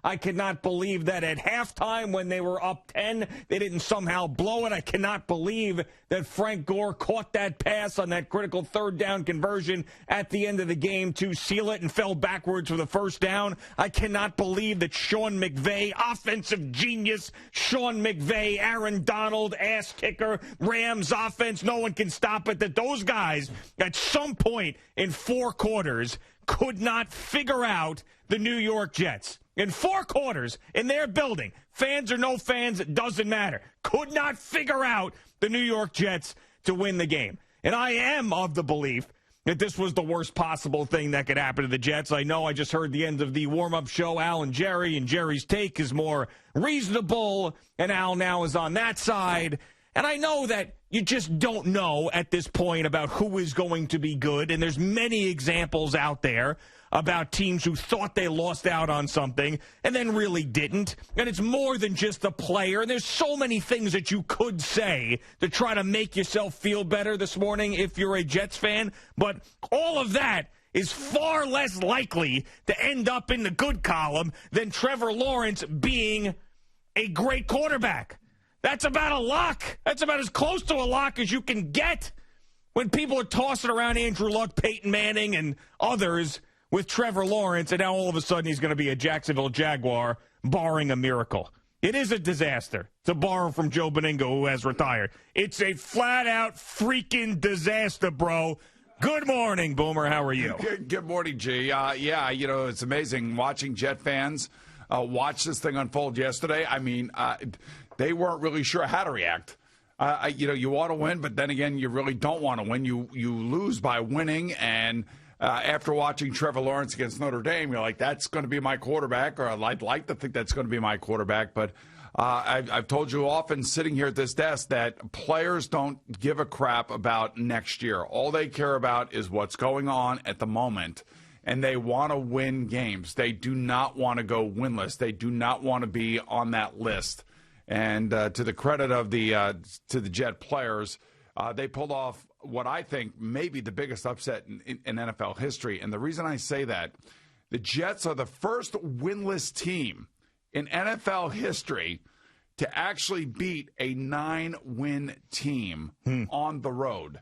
I cannot believe that at halftime when they were up 10, they didn't somehow blow it. I cannot believe that Frank Gore caught that pass on that critical third down conversion at the end of the game to seal it and fell backwards for the first down. I cannot believe that Sean McVay, offensive genius, Sean McVay, Aaron Donald, ass kicker, Rams offense, no one can stop it, that those guys at some point in 4 quarters could not figure out the New York Jets. In 4 quarters, in their building, fans or no fans, it doesn't matter. Could not figure out the New York Jets to win the game. And I am of the belief that this was the worst possible thing that could happen to the Jets. I know I just heard the end of the warm-up show, Al and Jerry's take is more reasonable, and Al now is on that side. And I know that you just don't know at this point about who is going to be good, and there's many examples out there about teams who thought they lost out on something and then really didn't. And it's more than just a player. And there's so many things that you could say to try to make yourself feel better this morning if you're a Jets fan. But all of that is far less likely to end up in the good column than Trevor Lawrence being a great quarterback. That's about a lock. That's about as close to a lock as you can get when people are tossing around Andrew Luck, Peyton Manning, and others with Trevor Lawrence, and now all of a sudden he's going to be a Jacksonville Jaguar, barring a miracle. It is a disaster, to borrow from Joe Beningo, who has retired. It's a flat-out freaking disaster, bro. Good morning, Boomer. How are you? Good morning, G. Yeah, it's amazing watching Jet fans watch this thing unfold yesterday. I mean, they weren't really sure how to react. You want to win, but then again, you really don't want to win. You lose by winning, and after watching Trevor Lawrence against Notre Dame, you're like, that's going to be my quarterback, or I'd like to think that's going to be my quarterback. But I've told you often sitting here at this desk that players don't give a crap about next year. All they care about is what's going on at the moment, and they want to win games. They do not want to go winless. They do not want to be on that list. And to the credit of the Jet players, they pulled off what I think may be the biggest upset in NFL history. And the reason I say that, the Jets are the first winless team in NFL history to actually beat a 9-win team on the road.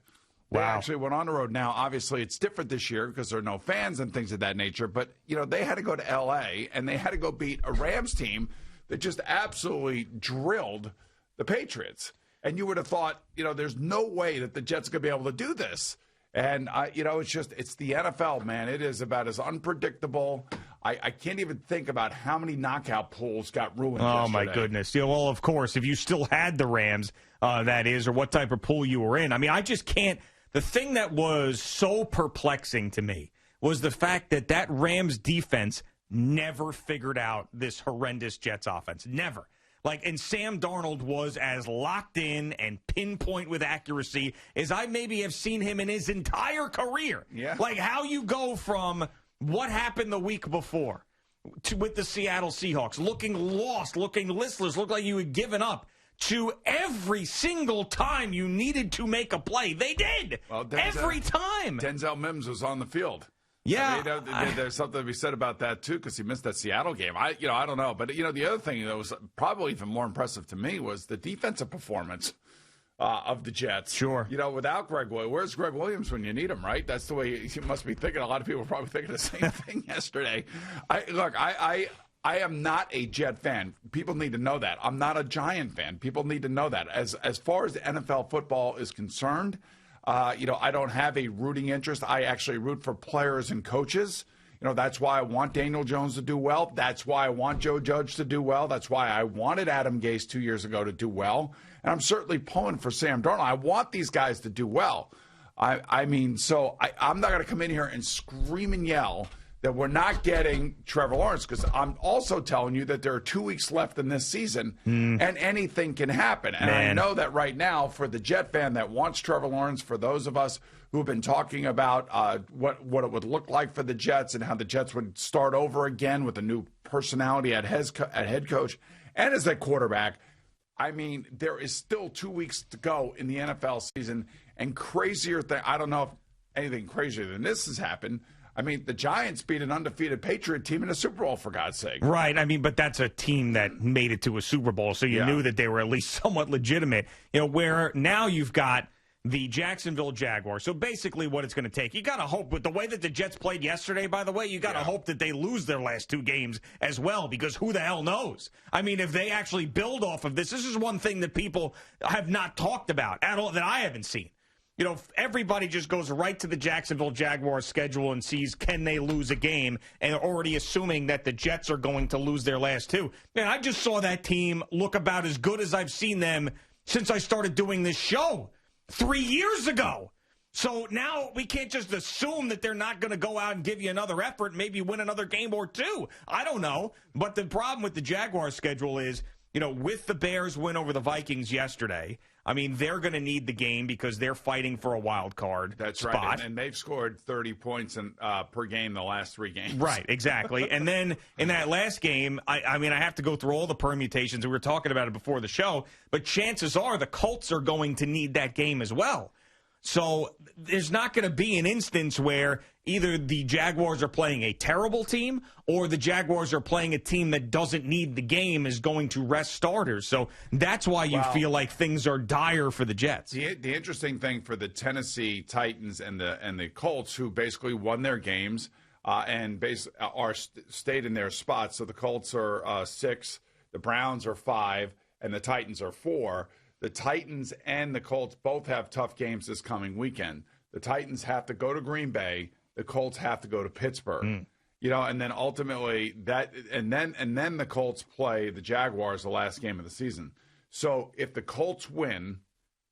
They actually went on the road. Now, obviously, it's different this year because there are no fans and things of that nature. But, they had to go to L.A., and they had to go beat a Rams team that just absolutely drilled the Patriots. And you would have thought, there's no way that the Jets are going to be able to do this. And, it's the NFL, man. It is about as unpredictable. I can't even think about how many knockout pools got ruined yesterday. Oh, my goodness. Well, of course, if you still had the Rams, that is, or what type of pool you were in. I mean, I just can't. The thing that was so perplexing to me was the fact that Rams defense never figured out this horrendous Jets offense. Never. And Sam Darnold was as locked in and pinpoint with accuracy as I maybe have seen him in his entire career. Yeah. How you go from what happened the week before with the Seattle Seahawks, looking lost, looking listless, looked like you had given up, to every single time you needed to make a play. They did. Well, every time. Denzel Mims was on the field. Yeah, there's something to be said about that too, because he missed that Seattle game. I don't know, but the other thing that was probably even more impressive to me was the defensive performance of the Jets. Sure, without Greg Williams, where's Greg Williams when you need him? Right, that's the way you must be thinking. A lot of people were probably thinking the same thing yesterday. I am not a Jet fan. People need to know that. I'm not a Giant fan. People need to know that. As far as the NFL football is concerned. I don't have a rooting interest. I actually root for players and coaches. That's why I want Daniel Jones to do well. That's why I want Joe Judge to do well. That's why I wanted Adam Gase 2 years ago to do well. And I'm certainly pulling for Sam Darnold. I want these guys to do well. So I'm not going to come in here and scream and yell that we're not getting Trevor Lawrence, because I'm also telling you that there are 2 weeks left in this season, and anything can happen. And I know that right now, for the Jet fan that wants Trevor Lawrence, for those of us who have been talking about what it would look like for the Jets and how the Jets would start over again with a new personality at head coach and as a quarterback, there is still 2 weeks to go in the NFL season, and crazier thing, I don't know if anything crazier than this has happened. I mean, the Giants beat an undefeated Patriot team in a Super Bowl, for God's sake. Right. I mean, but that's a team that made it to a Super Bowl, so you knew that they were at least somewhat legitimate. Where now you've got the Jacksonville Jaguars. So basically what it's going to take, you got to hope with the way that the Jets played yesterday, by the way, you got to hope that they lose their last 2 games as well, because who the hell knows? I mean, if they actually build off of this is one thing that people have not talked about at all, that I haven't seen. Everybody just goes right to the Jacksonville Jaguars schedule and sees, can they lose a game, and already assuming that the Jets are going to lose their last 2. Man, I just saw that team look about as good as I've seen them since I started doing this show 3 years ago. So now we can't just assume that they're not going to go out and give you another effort, maybe win another game or 2. I don't know. But the problem with the Jaguars schedule is, with the Bears win over the Vikings yesterday, I mean, they're going to need the game because they're fighting for a wild card spot. Right, and they've scored 30 points per game the last 3 games. Right, exactly. And then in that last game, I mean, I have to go through all the permutations. We were talking about it before the show, but chances are the Colts are going to need that game as well. So there's not going to be an instance where either the Jaguars are playing a terrible team or the Jaguars are playing a team that doesn't need the game, is going to rest starters. So that's why you feel like things are dire for the Jets. The interesting thing for the Tennessee Titans and the Colts, who basically won their games and stayed in their spots. So the Colts are 6, the Browns are 5, and the Titans are 4. The Titans and the Colts both have tough games this coming weekend. The Titans have to go to Green Bay. The Colts have to go to Pittsburgh. And then ultimately and then the Colts play the Jaguars the last game of the season. So if the Colts win,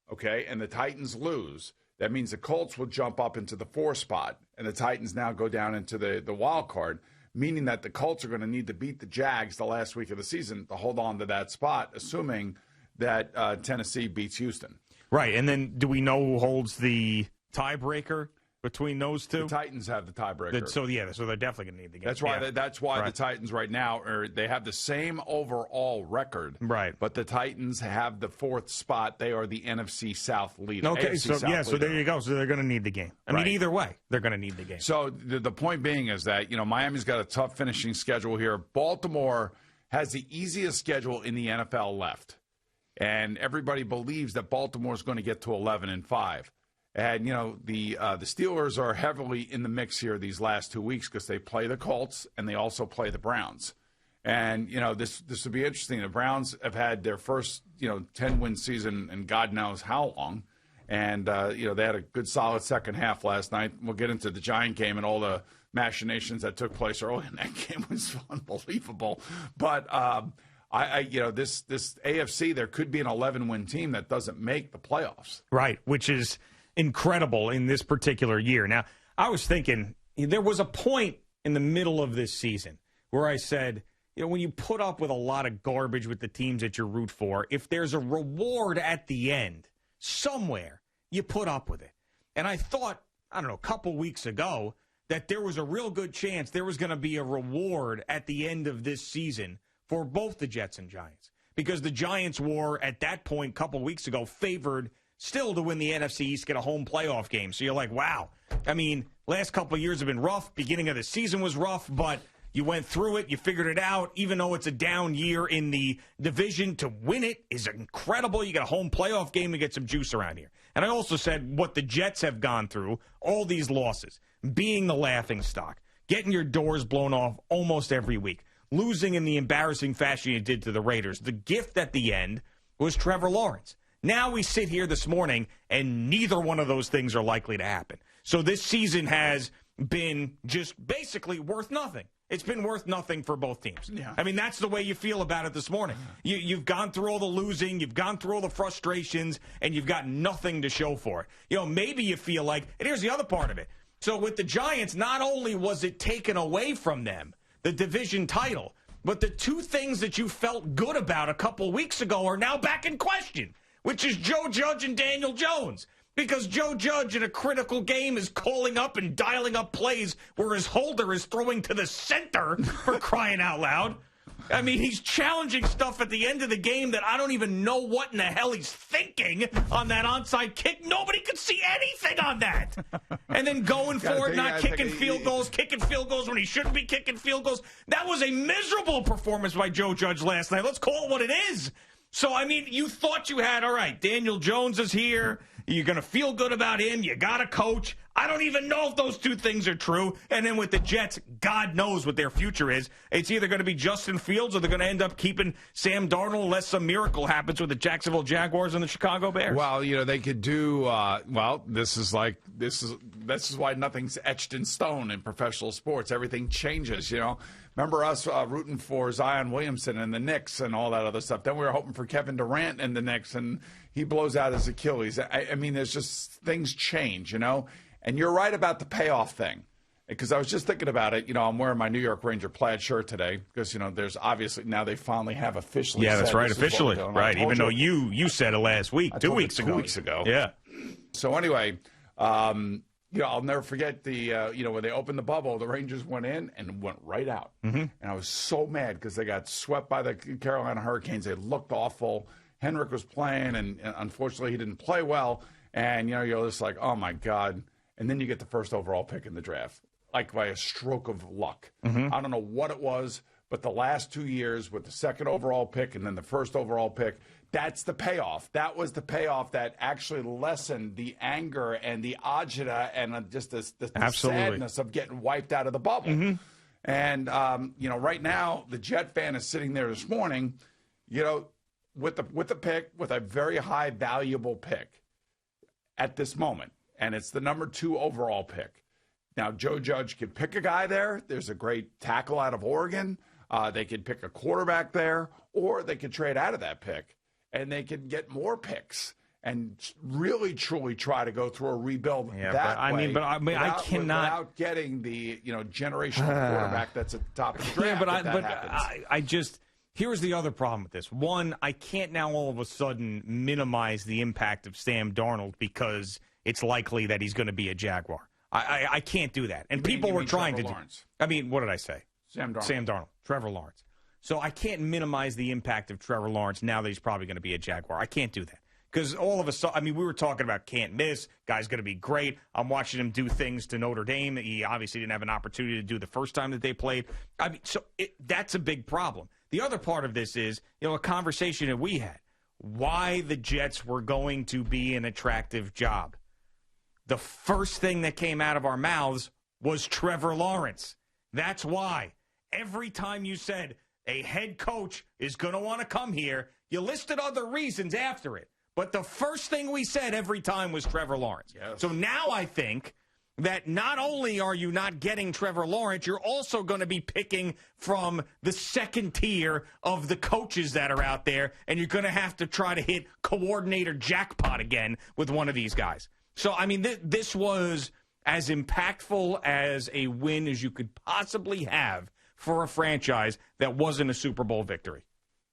and the Titans lose, that means the Colts will jump up into the 4 spot, and the Titans now go down into the wild card, meaning that the Colts are going to need to beat the Jags the last week of the season to hold on to that spot, assuming that Tennessee beats Houston. Right, and then do we know who holds the tiebreaker between those two? The Titans have the tiebreaker. So they're definitely going to need the game. That's why the Titans right now they have the same overall record. Right, but the Titans have the 4th spot. They are the NFC South leader. Okay, so there you go. So they're going to need the game. I mean, either way, they're going to need the game. So the point being is that Miami's got a tough finishing schedule here. Baltimore has the easiest schedule in the NFL left. And everybody believes that Baltimore is going to get to 11-5. And, the Steelers are heavily in the mix here these last 2 weeks because they play the Colts and they also play the Browns. And, this would be interesting. The Browns have had their first, 10-win season in God knows how long. And, they had a good, solid second half last night. We'll get into the Giant game and all the machinations that took place early in that game. Was unbelievable. But, this AFC, there could be an 11-win team that doesn't make the playoffs. Right, which is incredible in this particular year. Now, I was thinking there was a point in the middle of this season where I said, when you put up with a lot of garbage with the teams that you root for, if there's a reward at the end somewhere, you put up with it. And I thought, a couple weeks ago that there was a real good chance there was going to be a reward at the end of this season for both the Jets and Giants, because the Giants were, at that point, a couple weeks ago, favored still to win the NFC East, get a home playoff game. So you're like, wow. I mean, last couple of years have been rough. Beginning of the season was rough, but you went through it. You figured it out. Even though it's a down year in the division, to win it is incredible. You got a home playoff game to get some juice around here. And I also said what the Jets have gone through, all these losses, being the laughing stock, getting your doors blown off almost every week, losing in the embarrassing fashion you did to the Raiders. The gift at the end was Trevor Lawrence. Now we sit here this morning, and neither one of those things are likely to happen. So this season has been just basically worth nothing. It's been worth nothing for both teams. Yeah. I mean, that's the way you feel about it this morning. You've gone through all the losing, you've gone through all the frustrations, and you've got nothing to show for it. Maybe you feel like, and here's the other part of it. So with the Giants, not only was it taken away from them, the division title, but the 2 things that you felt good about a couple weeks ago are now back in question, which is Joe Judge and Daniel Jones. Because Joe Judge in a critical game is calling up and dialing up plays where his holder is throwing to the center, for crying out loud. I mean, he's challenging stuff at the end of the game that I don't even know what in the hell he's thinking on that onside kick. Nobody could see anything on that. And then going for it, not kicking field goals when he shouldn't be kicking field goals. That was a miserable performance by Joe Judge last night. Let's call it what it is. So, I mean, you thought you had, all right, Daniel Jones is here. You're going to feel good about him. You got a coach. I don't even know if those two things are true. And then with the Jets, God knows what their future is. It's either going to be Justin Fields or they're going to end up keeping Sam Darnold unless some miracle happens with the Jacksonville Jaguars and the Chicago Bears. Well, they could do this is why nothing's etched in stone in professional sports. Everything changes, Remember us rooting for Zion Williamson and the Knicks and all that other stuff. Then we were hoping for Kevin Durant and the Knicks, and he blows out his Achilles. I mean, there's just things change, And you're right about the payoff thing, because I was just thinking about it. I'm wearing my New York Ranger plaid shirt today because, there's obviously now they finally have officially. Yeah, that's right, officially. Right, even though you said it last week, 2 weeks ago. 2 weeks ago. Yeah. So anyway, I'll never forget the, when they opened the bubble, the Rangers went in and went right out. Mm-hmm. And I was so mad because they got swept by the Carolina Hurricanes. They looked awful. Henrik was playing, and unfortunately he didn't play well. And, you're just like, oh, my God. And then you get the first overall pick in the draft, like by a stroke of luck. Mm-hmm. I don't know what it was, but the last 2 years with the second overall pick and then the first overall pick, that's the payoff. That was the payoff that actually lessened the anger and the agita and just the sadness of getting wiped out of the bubble. Mm-hmm. And, right now, the Jet fan is sitting there this morning, with the pick, with a very high valuable pick at this moment. And it's the number 2 overall pick. Now, Joe Judge could pick a guy there. There's a great tackle out of Oregon. They could pick a quarterback there, or they could trade out of that pick, and they could get more picks and really, truly try to go through a rebuild way. I cannot without getting the generational quarterback that's at the top of the draft. I just. Here's the other problem with this. One, I can't now all of a sudden minimize the impact of Sam Darnold because it's likely that he's going to be a Jaguar. I can't do that. And people were trying to do. I mean, what did I say? Sam Darnold. Trevor Lawrence. So I can't minimize the impact of Trevor Lawrence now that he's probably going to be a Jaguar. I can't do that. Because all of a sudden, we were talking about can't miss. Guy's going to be great. I'm watching him do things to Notre Dame that he obviously didn't have an opportunity to do the first time that they played. That's a big problem. The other part of this is, a conversation that we had. Why the Jets were going to be an attractive job. The first thing that came out of our mouths was Trevor Lawrence. That's why. Every time you said a head coach is going to want to come here, you listed other reasons after it. But the first thing we said every time was Trevor Lawrence. Yes. So now I think that not only are you not getting Trevor Lawrence, you're also going to be picking from the second tier of the coaches that are out there, and you're going to have to try to hit coordinator jackpot again with one of these guys. So, I mean, this was as impactful as a win as you could possibly have for a franchise that wasn't a Super Bowl victory.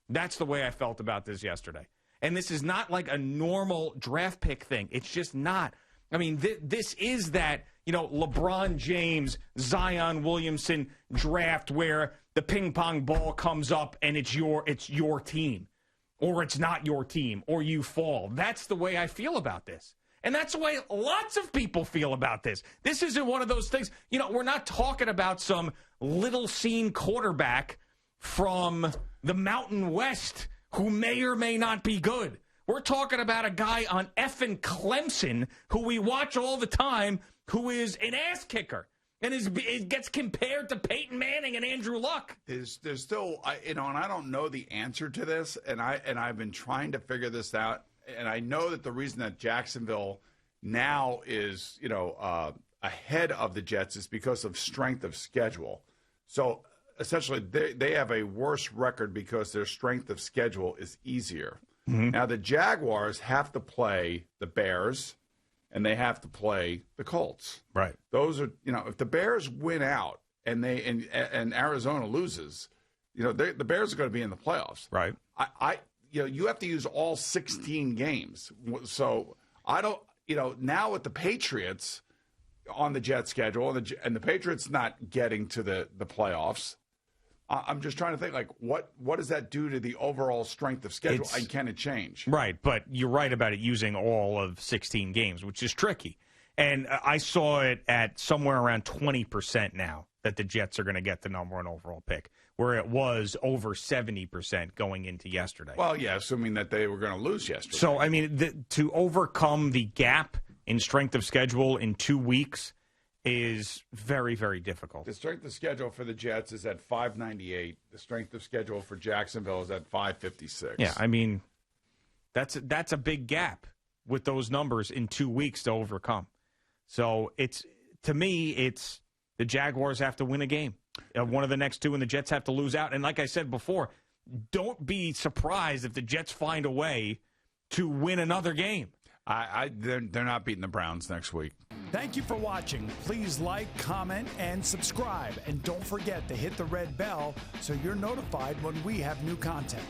That's the way I felt about this yesterday. And this is not like a normal draft pick thing. It's just not. I mean, this is that, LeBron James, Zion Williamson draft where the ping pong ball comes up and it's your team, or it's not your team, or you fall. That's the way I feel about this. And that's the way lots of people feel about this. This isn't one of those things. We're not talking about some little scene quarterback from the Mountain West who may or may not be good. We're talking about a guy on effing Clemson who we watch all the time who is an ass kicker and it gets compared to Peyton Manning and Andrew Luck. There's still, and I don't know the answer to this, and I've been trying to figure this out, and I know that the reason that Jacksonville now is, ahead of the Jets is because of strength of schedule. So essentially, they have a worse record because their strength of schedule is easier. Mm-hmm. Now, the Jaguars have to play the Bears, and they have to play the Colts. Right. Those are, if the Bears win out and Arizona loses, the Bears are going to be in the playoffs. Right. You have to use all 16 games. So I don't, now with the Patriots on the Jet schedule and the Patriots not getting to the playoffs, I'm just trying to think, like, what does that do to the overall strength of schedule, and can it change? Right, but you're right about it using all of 16 games, which is tricky. And I saw it at somewhere around 20% now that the Jets are going to get the number 1 overall pick, where it was over 70% going into yesterday. Well, yeah, assuming that they were going to lose yesterday. So, I mean, to overcome the gap in strength of schedule in 2 weeks is very, very difficult. The strength of schedule for the Jets is at 598. The strength of schedule for Jacksonville is at 556. Yeah, I mean, that's a big gap with those numbers in 2 weeks to overcome. So to me, it's the Jaguars have to win a game, one of the next two, and the Jets have to lose out. And like I said before, don't be surprised if the Jets find a way to win another game. They're not beating the Browns next week. Thank you for watching. Please like, comment, and subscribe. And don't forget to hit the red bell so you're notified when we have new content.